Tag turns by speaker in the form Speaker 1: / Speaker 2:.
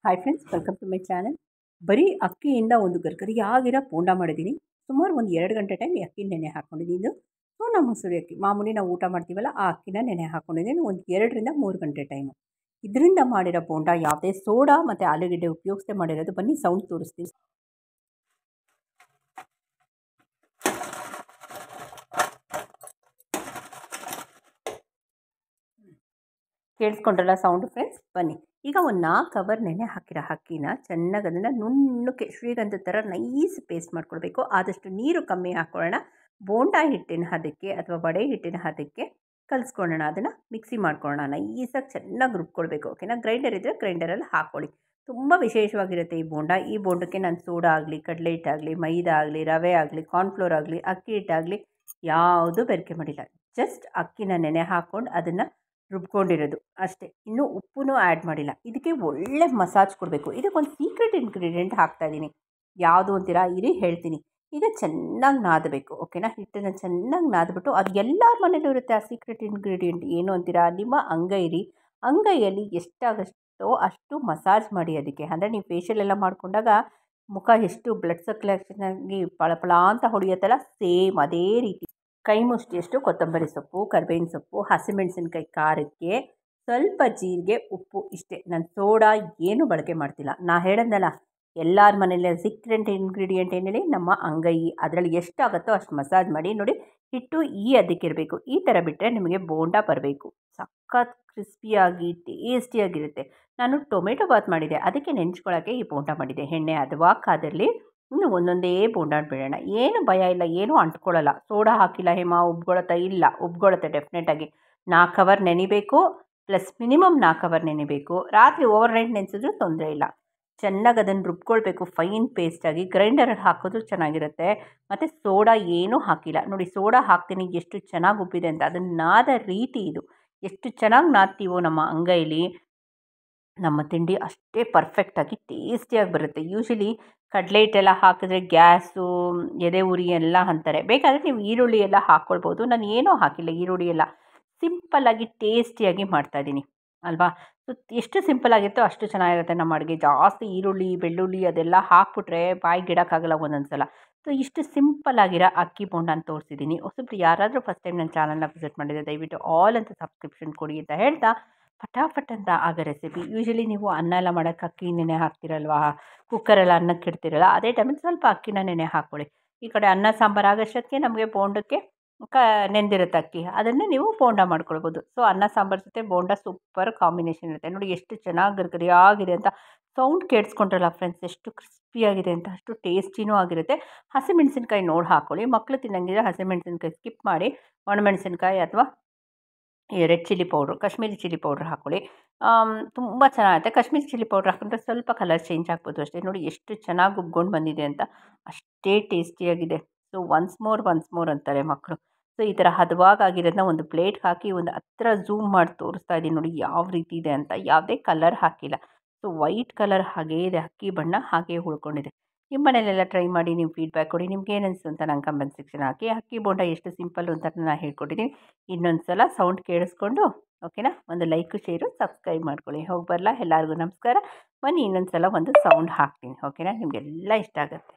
Speaker 1: Hi friends, welcome to my channel. ಬರೀ ಅಕ್ಕಿಯಿಂದ ಒಂದು ಗರ್ಗರಿಯಾಗಿರೋ ಬೋಂಡ ಮಾಡಿದ್ದೀನಿ. ಸುಮಾರು ಒಂದು 2 ಗಂಟೆ ಟೈಮ್ ಈ ಅಕ್ಕಿ ನೆನೆ ಹಾಕ್ಕೊಂಡಿದ್ದೀನಿ. ಸೋನಾ ಮಸೂರಿ ಅಕ್ಕಿ ಮಾಮೂಲಿ ನಾವು ಊಟ ಮಾಡ್ತೀವಲ್ಲ, ಆ ಅಕ್ಕಿನ ನೆನೆ ಹಾಕ್ಕೊಂಡಿದ್ದೀನಿ ಒಂದು 2ರಿಂದ 3 ಗಂಟೆ ಟೈಮು. ಇದರಿಂದ ಮಾಡಿರೋ ಬೋಂಡ ಯಾವುದೇ ಸೋಡಾ ಮತ್ತು ಆಲೂಗೆಡ್ಡೆ ಉಪಯೋಗಿಸದೆ ಮಾಡಿರೋದು. ಬನ್ನಿ ಸೌಂಡ್ ತೋರಿಸ್ತೀನಿ. ಕೇಳಿಸ್ಕೊಂಡ್ರಲ್ಲ ಸೌಂಡು ಫ್ರೆಂಡ್ಸ್? ಬನ್ನಿ ಈಗ ಒಂದು 4 ಅವರ್ ನೆನೆ ಹಾಕಿರೋ ಅಕ್ಕಿನ ಚೆನ್ನಾಗಿ ಅದನ್ನು ನುಣ್ಣಕ್ಕೆ ಶ್ರೀಗಂಧದ ಥರ ನೈಸ್ ಪೇಸ್ಟ್ ಮಾಡ್ಕೊಳ್ಬೇಕು. ಆದಷ್ಟು ನೀರು ಕಮ್ಮಿ ಹಾಕ್ಕೊಳ್ಳೋಣ. ಬೋಂಡ ಹಿಟ್ಟಿನ ಹದಕ್ಕೆ ಅಥವಾ ವಡೆ ಹಿಟ್ಟಿನ ಹದಕ್ಕೆ ಕಲಿಸ್ಕೊಳ್ಳೋಣ. ಅದನ್ನು ಮಿಕ್ಸಿ ಮಾಡ್ಕೊಳ್ಳೋಣ. ನೈಸಾಗಿ ಚೆನ್ನಾಗಿ ರುಬ್ಕೊಳ್ಬೇಕು. ಓಕೆನಾ? ಗ್ರೈಂಡರ್ ಇದ್ದರೆ ಗ್ರೈಂಡರಲ್ಲಿ ಹಾಕ್ಕೊಳ್ಳಿ. ತುಂಬ ವಿಶೇಷವಾಗಿರುತ್ತೆ ಈ ಬೋಂಡ. ಈ ಬೋಂಡಕ್ಕೆ ನಾನು ಸೋಡಾ ಆಗಲಿ, ಕಡಲೆ ಹಿಟ್ಟಾಗಲಿ, ಮೈದಾ ಆಗಲಿ, ರವೆ ಆಗಲಿ, ಕಾರ್ನ್ಫ್ಲೋರ್ ಆಗಲಿ, ಅಕ್ಕಿ ಹಿಟ್ಟಾಗಲಿ ಯಾವುದೂ ಬೆರಕೆ ಮಾಡಿಲ್ಲ. ಜಸ್ಟ್ ಅಕ್ಕಿನ ನೆನೆ ಹಾಕ್ಕೊಂಡು ಅದನ್ನು ರುಬ್ಕೊಂಡಿರೋದು ಅಷ್ಟೇ. ಇನ್ನೂ ಉಪ್ಪು ಆ್ಯಡ್ ಮಾಡಿಲ್ಲ. ಇದಕ್ಕೆ ಒಳ್ಳೆ ಮಸಾಜ್ ಕೊಡಬೇಕು. ಇದಕ್ಕೊಂದು ಸೀಕ್ರೆಟ್ ಇಂಗ್ರೀಡಿಯೆಂಟ್ ಹಾಕ್ತಾಯಿದ್ದೀನಿ. ಯಾವುದು ಅಂತೀರಾ? ಇರಿ ಹೇಳ್ತೀನಿ. ಈಗ ಚೆನ್ನಾಗಿ ನಾದಬೇಕು. ಓಕೆನಾ? ಹಿಟ್ಟನ್ನು ಚೆನ್ನಾಗಿ ನಾದ್ಬಿಟ್ಟು, ಅದು ಎಲ್ಲರ ಮನೇಲೂ ಇರುತ್ತೆ ಆ ಸೀಕ್ರೆಟ್ ಇಂಗ್ರೀಡಿಯೆಂಟ್. ಏನು ಅಂತೀರಾ? ನಿಮ್ಮ ಅಂಗೈಯಲ್ಲಿ ಎಷ್ಟಾಗಷ್ಟೋ ಅಷ್ಟು ಮಸಾಜ್ ಮಾಡಿ ಅದಕ್ಕೆ. ಅಂದರೆ ನೀವು ಫೇಶಿಯಲ್ ಎಲ್ಲ ಮಾಡಿಕೊಂಡಾಗ ಮುಖ ಎಷ್ಟು ಬ್ಲಡ್ ಸರ್ಕ್ಯುಲೇಷನ್ ಆಗಿ ಪಳಪಳ ಅಂತ ಹೊಡೆಯುತ್ತಲ್ಲ, ಸೇಮ್ ಅದೇ ರೀತಿ ಕೈ ಮುಷ್ಟಿಯಷ್ಟು ಕೊತ್ತಂಬರಿ ಸೊಪ್ಪು, ಕರಿಬೇವಿನ ಸೊಪ್ಪು, ಹಸಿಮೆಣಸಿನ್ಕಾಯಿ ಖಾರಕ್ಕೆ, ಸ್ವಲ್ಪ ಜೀರಿಗೆ, ಉಪ್ಪು, ಇಷ್ಟೇ. ನಾನು ಸೋಡಾ ಏನೂ ಬಳಕೆ ಮಾಡ್ತಿಲ್ಲ. ನಾನು ಹೇಳಿದ್ನಲ್ಲ, ಎಲ್ಲರ ಮನೇಲಿ ಸೀಕ್ರೆಟ್ ಇಂಗ್ರೀಡಿಯೆಂಟ್ ಏನು ಹೇಳಿ? ನಮ್ಮ ಅಂಗೈ. ಅದರಲ್ಲಿ ಎಷ್ಟಾಗುತ್ತೋ ಅಷ್ಟು ಮಸಾಜ್ ಮಾಡಿ. ನೋಡಿ, ಹಿಟ್ಟು ಈ ಅದಕ್ಕಿರಬೇಕು. ಈ ಥರ ಬಿಟ್ಟರೆ ನಿಮಗೆ ಬೋಂಡ ಬರಬೇಕು. ಸಖತ್ ಕ್ರಿಸ್ಪಿಯಾಗಿ ಟೇಸ್ಟಿಯಾಗಿರುತ್ತೆ. ನಾನು ಟೊಮೆಟೊ ಬಾತ್ ಮಾಡಿದೆ, ಅದಕ್ಕೆ ನೆಂಚ್ಕೊಳ್ಳೋಕ್ಕೆ ಈ ಬೋಂಡ ಮಾಡಿದೆ. ಎಣ್ಣೆ ಹದವಾಗಿ ಇನ್ನು ಒಂದೊಂದೇ ಬೋಂಡ ಬಿಡೋಣ. ಏನು ಭಯ ಇಲ್ಲ, ಏನೂ ಅಂಟ್ಕೊಳ್ಳಲ್ಲ. ಸೋಡಾ ಹಾಕಿಲ್ಲ ಹೇಮ, ಉಬ್ಗೊಳತ್ತಾ? ಇಲ್ಲ, ಉಬ್ಗೊಳತ್ತೆ ಡೆಫಿನೆಟಾಗಿ. 4 ಅವರ್ ನೆನಿಬೇಕು, ಪ್ಲಸ್ ಮಿನಿಮಮ್ 4 ಅವರ್ ನೆನಿಬೇಕು. ರಾತ್ರಿ ಓವರ್ನೈಟ್ ನೆನೆಸಿದ್ರೂ ತೊಂದರೆ ಇಲ್ಲ. ಚೆನ್ನಾಗಿ ಅದನ್ನು ರುಬ್ಕೊಳ್ಬೇಕು ಫೈನ್ ಪೇಸ್ಟಾಗಿ. ಗ್ರೈಂಡರಲ್ಲಿ ಹಾಕಿದ್ರೂ ಚೆನ್ನಾಗಿರುತ್ತೆ. ಮತ್ತು ಸೋಡಾ ಏನೂ ಹಾಕಿಲ್ಲ. ನೋಡಿ, ಸೋಡಾ ಹಾಕ್ತೀನಿ ಎಷ್ಟು ಚೆನ್ನಾಗಿ ಉಬ್ಬಿದೆ ಅಂತ. ಅದನ್ನು ನಾದ ರೀತಿ ಇದು. ಎಷ್ಟು ಚೆನ್ನಾಗಿ ನಾದ್ತೀವೋ ನಮ್ಮ ಅಂಗೈಲಿ, ನಮ್ಮ ತಿಂಡಿ ಅಷ್ಟೇ ಪರ್ಫೆಕ್ಟಾಗಿ ಟೇಸ್ಟಿಯಾಗಿ ಬರುತ್ತೆ. ಯೂಶಲಿ ಕಡಲೆ ಹಿಟ್ಟೆಲ್ಲ ಹಾಕಿದ್ರೆ ಗ್ಯಾಸು, ಎದೆ ಉರಿ ಎಲ್ಲ ಅಂತಾರೆ. ಬೇಕಾದರೆ ನೀವು ಈರುಳ್ಳಿ ಎಲ್ಲ ಹಾಕ್ಕೊಳ್ಬೋದು. ನಾನು ಏನೂ ಹಾಕಿಲ್ಲ ಈರುಳ್ಳಿ ಎಲ್ಲ. ಸಿಂಪಲ್ಲಾಗಿ ಟೇಸ್ಟಿಯಾಗಿ ಮಾಡ್ತಾಯಿದ್ದೀನಿ ಅಲ್ವಾ? ಸೊ ಎಷ್ಟು ಸಿಂಪಲ್ಲಾಗಿರುತ್ತೋ ಅಷ್ಟು ಚೆನ್ನಾಗಿರುತ್ತೆ ನಮ್ಮ ಅಡುಗೆ. ಜಾಸ್ತಿ ಈರುಳ್ಳಿ, ಬೆಳ್ಳುಳ್ಳಿ ಅದೆಲ್ಲ ಹಾಕ್ಬಿಟ್ರೆ ಬಾಯಿಗೆ ಇಡೋಕ್ಕಾಗಲ್ಲ ಒಂದೊಂದು ಸಲ. ಸೊ ಇಷ್ಟು ಸಿಂಪಲ್ಲಾಗಿರೋ ಅಕ್ಕಿ ಬೋಂಡ ಅಂತ ತೋರಿಸಿದ್ದೀನಿ. ಹೊಸಬ್ರು ಯಾರಾದರೂ ಫಸ್ಟ್ ಟೈಮ್ ನನ್ನ ಚಾನಲ್ನ ವಿಸಿಟ್ ಮಾಡಿದರೆ ದಯವಿಟ್ಟು ಆಲ್ ಅಂತ ಸಬ್ಸ್ಕ್ರಿಪ್ಷನ್ ಕೊಡಿ ಅಂತ ಹೇಳ್ತಾ, ಫಟಾಫಟ್ ಅಂತ ಆಗೋ ರೆಸಿಪಿ. ಯೂಶಲಿ ನೀವು ಅನ್ನ ಎಲ್ಲ ಮಾಡೋಕ್ಕೆ ಅಕ್ಕಿ ನೆನೆ ಹಾಕ್ತಿರಲ್ವಾ? ಕುಕ್ಕರೆಲ್ಲ ಅನ್ನಕ್ಕೆ ಇಡ್ತಿರಲ್ಲ, ಅದೇ ಟೈಮಲ್ಲಿ ಸ್ವಲ್ಪ ಅಕ್ಕಿನ ನೆನೆ ಹಾಕ್ಕೊಳ್ಳಿ. ಈ ಕಡೆ ಅನ್ನ ಸಾಂಬಾರು ಆಗೋಷ್ಟೊತ್ತಿಗೆ ನಮಗೆ ಬೋಂಡಕ್ಕೆ ನೆಂದಿರುತ್ತೆ ಅಕ್ಕಿ, ಅದನ್ನು ನೀವು ಬೋಂಡ ಮಾಡ್ಕೊಳ್ಬೋದು. ಸೊ ಅನ್ನ ಸಾಂಬಾರು ಜೊತೆ ಬೋಂಡ ಸೂಪರ್ ಕಾಂಬಿನೇಷನ್ ಇರುತ್ತೆ. ನೋಡಿ ಎಷ್ಟು ಚೆನ್ನಾಗಿ ಗರಿಗರಿಯಾಗಿದೆ ಅಂತ. ಸೌಂಡ್ ಕೇಳಿಸ್ಕೊಂಡ್ರಲ್ಲ ಫ್ರೆಂಡ್ಸ್, ಎಷ್ಟು ಕ್ರಿಸ್ಪಿಯಾಗಿದೆ ಅಂತ. ಅಷ್ಟು ಟೇಸ್ಟಿನೂ ಆಗಿರುತ್ತೆ. ಹಸಿಮೆಣಸಿನ್ಕಾಯಿ ನೋಡಿ ಹಾಕ್ಕೊಳ್ಳಿ. ಮಕ್ಕಳು ತಿನ್ನಂಗಿದ್ರೆ ಹಸಿಮೆಣಸಿನ್ಕಾಯಿ ಸ್ಕಿಪ್ ಮಾಡಿ ಒಣಮೆಣಸಿನ್ಕಾಯಿ ಅಥವಾ ಈ red chilli powder, Kashmiri chilli powder ಹಾಕ್ಕೊಳ್ಳಿ. ತುಂಬ ಚೆನ್ನಾಗಿರುತ್ತೆ. ಕಾಶ್ಮೀರಿ ಚಿಲ್ಲಿ ಪೌಡ್ರ್ ಹಾಕೊಂಡ್ರೆ ಸ್ವಲ್ಪ ಕಲರ್ ಚೇಂಜ್ ಆಗ್ಬೋದು ಅಷ್ಟೇ. ನೋಡಿ ಎಷ್ಟು ಚೆನ್ನಾಗಿ ಉಬ್ಕೊಂಡು ಬಂದಿದೆ ಅಂತ. ಅಷ್ಟೇ ಟೇಸ್ಟಿಯಾಗಿದೆ. ಸೊ ಒನ್ಸ್ ಮೋರ್ ಅಂತಾರೆ ಮಕ್ಕಳು. ಸೊ ಈ ಥರ ಹದವಾಗಿರೋದನ್ನ ಒಂದು ಪ್ಲೇಟ್ಗೆ ಹಾಕಿ ಒಂದು ಹತ್ರ ಝೂಮ್ ಮಾಡಿ ತೋರಿಸ್ತಾ ಇದ್ದೀನಿ ನೋಡಿ ಯಾವ ರೀತಿ ಇದೆ ಅಂತ. ಯಾವುದೇ ಕಲರ್ ಹಾಕಿಲ್ಲ. ಸೊ ವೈಟ್ ಕಲರ್ ಹಾಗೇ ಇದೆ, ಅಕ್ಕಿ ಬಣ್ಣ ಹಾಗೇ ಉಳ್ಕೊಂಡಿದೆ. ನಿಮ್ಮ ಮನೇಲೆಲ್ಲ ಟ್ರೈ ಮಾಡಿ ನೀವು ಫೀಡ್ಬ್ಯಾಕ್ ಕೊಡಿ. ನಿಮ್ಗೆ ಏನು ಅನಿಸ್ತು ಅಂತ ನಂಗೆ ಕಮೆಂಟ್ ಸೆಕ್ಷನ್ ಹಾಕಿ. ಅಕ್ಕಿ ಬೋಂಡ ಎಷ್ಟು ಸಿಂಪಲ್ಲು ಅಂತ ನಾನು ಹೇಳ್ಕೊಟ್ಟಿದ್ದೀನಿ. ಇನ್ನೊಂದು ಸಲ ಸೌಂಡ್ ಕೇಳಿಸ್ಕೊಂಡು, ಓಕೆನಾ, ಒಂದು ಲೈಕು, ಶೇರು, ಸಬ್ಸ್ಕ್ರೈಬ್ ಮಾಡ್ಕೊಳ್ಳಿ. ಹೋಗಿ ಬರಲ್ಲ? ಎಲ್ಲರಿಗೂ ನಮಸ್ಕಾರ. ಬನ್ನಿ ಇನ್ನೊಂದು ಸಲ ಒಂದು ಸೌಂಡ್ ಹಾಕ್ತೀನಿ. ಓಕೆನಾ? ನಿಮಗೆಲ್ಲ ಇಷ್ಟ ಆಗುತ್ತೆ.